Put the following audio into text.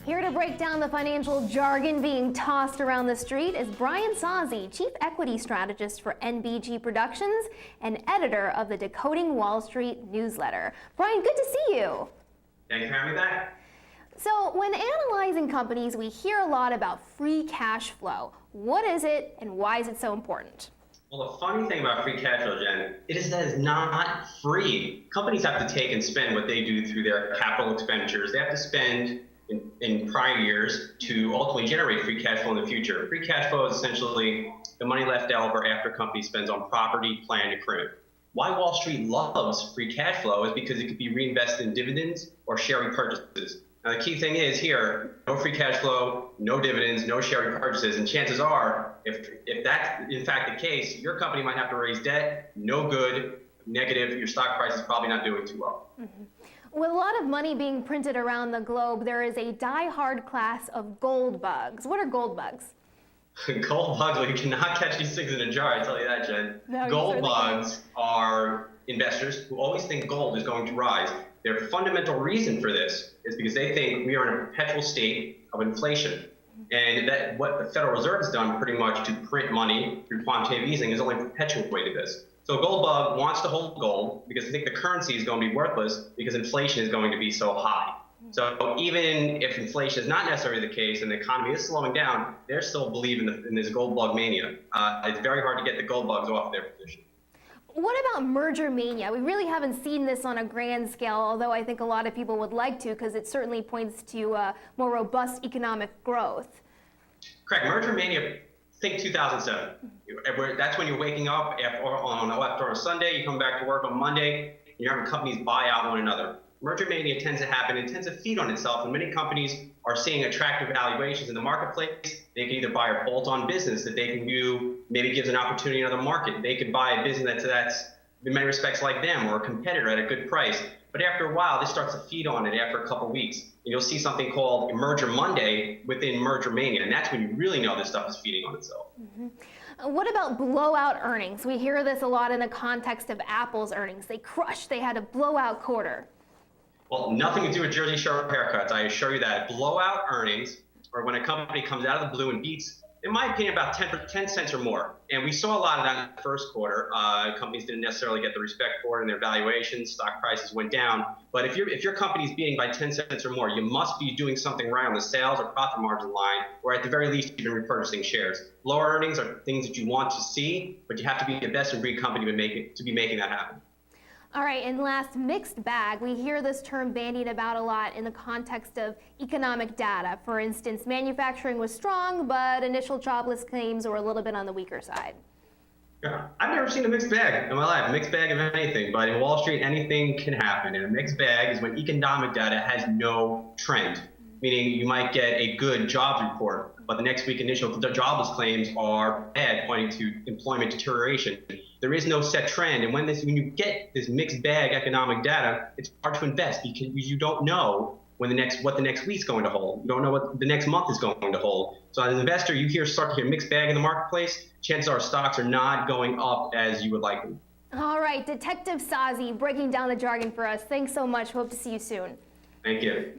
Here to break down the financial jargon being tossed around the street is Brian Sozzi, Chief Equity Strategist for NBG Productions and editor of the Decoding Wall Street Newsletter. Brian, good to see you. Thanks for having me back. So when analyzing companies, we hear a lot about free cash flow. What is it and why is it so important? Well, the funny thing about free cash flow, Jen, it is that it's not free. Companies have to take and spend what they do through their capital expenditures. They have to spend in prior years to ultimately generate free cash flow in the future. Free cash flow is essentially the money left over after a company spends on property, plant, and equipment. Why Wall Street loves free cash flow is because it could be reinvested in dividends or share repurchases. Now, the key thing is here, no free cash flow, no dividends, no share repurchases, and chances are, if that's in fact the case, your company might have to raise debt, no good, negative, your stock price is probably not doing too well. Mm-hmm. With a lot of money being printed around the globe, there is a die-hard class of gold bugs. What are gold bugs? Gold bugs, well, you cannot catch these things in a jar, I tell you that, Jen. No, gold bugs are investors who always think gold is going to rise. Their fundamental reason for this is because they think we are in a perpetual state of inflation. And that what the Federal Reserve has done pretty much to print money through quantitative easing is only perpetuated this. So a gold bug wants to hold gold because they think the currency is going to be worthless because inflation is going to be so high. So even if inflation is not necessarily the case and the economy is slowing down, they're still believing in this gold bug mania. It's very hard to get the gold bugs off their position. What about merger mania? We really haven't seen this on a grand scale, although I think a lot of people would like to because it certainly points to more robust economic growth. Correct. Merger mania, think 2007. That's when you're waking up after a Sunday, you come back to work on Monday, and you're having companies buy out one another. Merger mania tends to happen and tends to feed on itself, and many companies are seeing attractive valuations in the marketplace. They can either buy a bolt-on business that they can do, maybe gives an opportunity in another market. They could buy a business that's in many respects like them or a competitor at a good price. But after a while, this starts to feed on it after a couple of weeks. And you'll see something called Merger Monday within Merger Mania, and that's when you really know this stuff is feeding on itself. Mm-hmm. What about blowout earnings? We hear this a lot in the context of Apple's earnings. They crushed, they had a blowout quarter. Well, nothing to do with Jersey Shore haircuts, I assure you that. Blowout earnings are when a company comes out of the blue and beats, in my opinion, about 10 cents or more. And we saw a lot of that in the first quarter. Companies didn't necessarily get the respect for it in their valuations. Stock prices went down. But if your company's beating by 10 cents or more, you must be doing something right on the sales or profit margin line, or at the very least, you've been repurchasing shares. Lower earnings are things that you want to see, but you have to be a best-in-breed company to be making that happen. All right, and last, mixed bag. We hear this term bandied about a lot in the context of economic data. For instance, manufacturing was strong, but initial jobless claims were a little bit on the weaker side. Yeah, I've never seen a mixed bag in my life, a mixed bag of anything, but in Wall Street, anything can happen. And a mixed bag is when economic data has no trend, meaning you might get a good jobs report, but the next week initial jobless claims are bad, pointing to employment deterioration. There is no set trend, and when you get this mixed bag economic data, it's hard to invest because you don't know what the next week's going to hold. You don't know what the next month is going to hold. So as an investor, start to hear mixed bag in the marketplace, chances are stocks are not going up as you would like them. All right, Detective Sozzi breaking down the jargon for us. Thanks so much. Hope to see you soon. Thank you.